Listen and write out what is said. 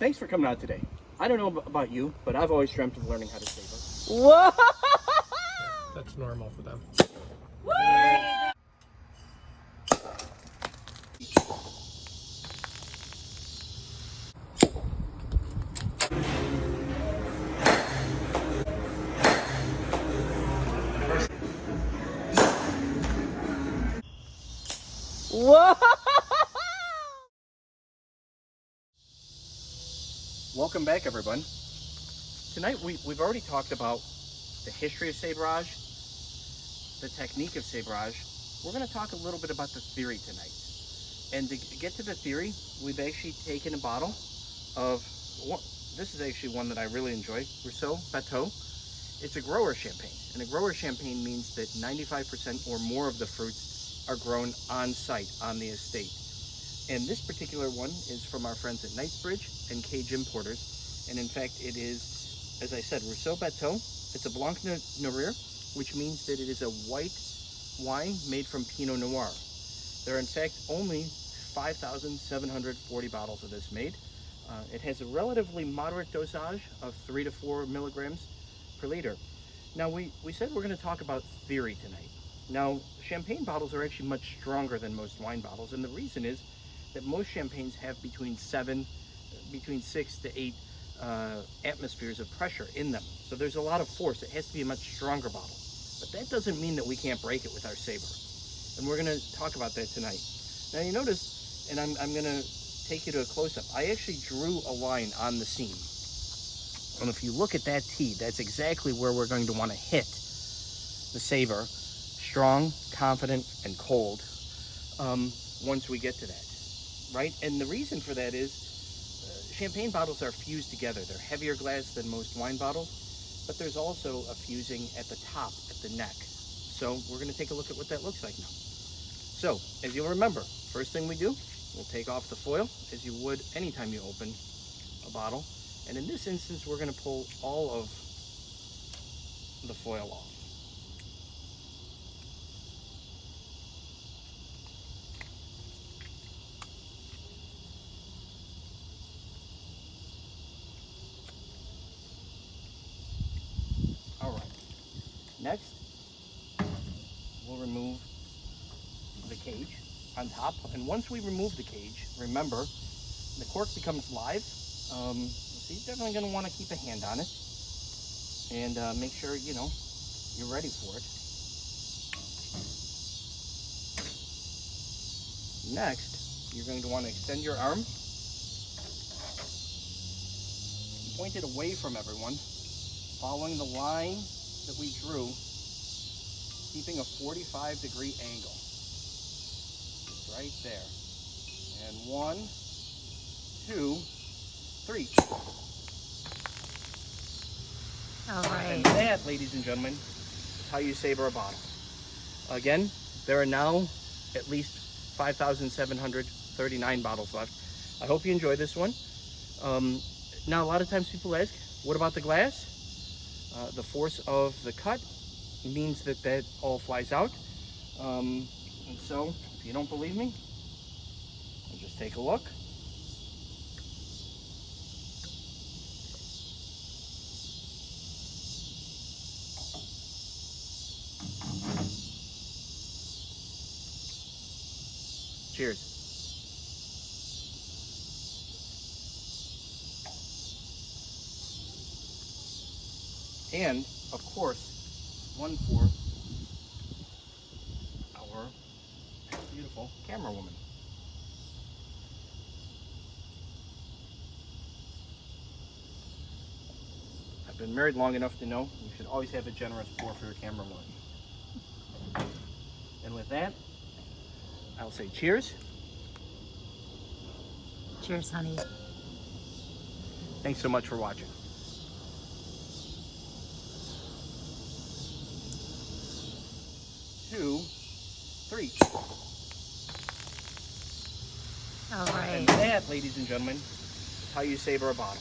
Thanks for coming out today. I don't know about you, but I've always dreamt of learning how to saber. Whoa! That's normal for them. Whoa! Welcome back, everyone. Tonight we've already talked about the history of saberage, the technique of saberage. We're going to talk a little bit about the theory tonight. And to get to the theory, we've actually taken a bottle of, this is actually one that I really enjoy, Rousseau Bateau. It's a grower champagne, and a grower champagne means that 95% or more of the fruits are grown on site, on the estate. And this particular one is from our friends at Knightsbridge and Cage Importers. And in fact, it is, as I said, Rousseau Bateau. It's a Blanc Noir, which means that it is a white wine made from Pinot Noir. There are in fact only 5,740 bottles of this made. It has a relatively moderate dosage of 3 to 4 milligrams per liter. Now we said we're going to talk about theory tonight. Now champagne bottles are actually much stronger than most wine bottles, and the reason is that most champagnes have between 6 to 8 atmospheres of pressure in them. So there's a lot of force. It has to be a much stronger bottle. But that doesn't mean that we can't break it with our Saber. And we're going to talk about that tonight. Now you notice, and I'm going to take you to a close-up, I actually drew a line on the seam. And if you look at that T, that's exactly where we're going to want to hit the Saber, strong, confident, and cold, once we get to that, right? And the reason for that is champagne bottles are fused together. They're heavier glass than most wine bottles, but there's also a fusing at the top, at the neck. So we're going to take a look at what that looks like now. So, as you'll remember, first thing we do, we'll take off the foil, as you would anytime you open a bottle. And in this instance, we're going to pull all of the foil off. All right. Next, we'll remove the cage on top. And once we remove the cage, remember, the cork becomes live. So you're definitely going to want to keep a hand on it and make sure, you're ready for it. Next, you're going to want to extend your arm, point it away from everyone, following the line that we drew, keeping a 45-degree angle. Just right there. And 1, 2, 3. All right. And that, ladies and gentlemen, is how you saber a bottle. Again, there are now at least 5,739 bottles left. I hope you enjoy this one. Now, a lot of times people ask, what about the glass? The force of the cut means that all flies out. And so, if you don't believe me, just take a look. Cheers. And, of course, one for our beautiful camera woman. I've been married long enough to know you should always have a generous pour for your camera woman. And with that, I'll say cheers. Cheers, honey. Thanks so much for watching. Two, three. All right. And that, ladies and gentlemen, is how you saber a bottle.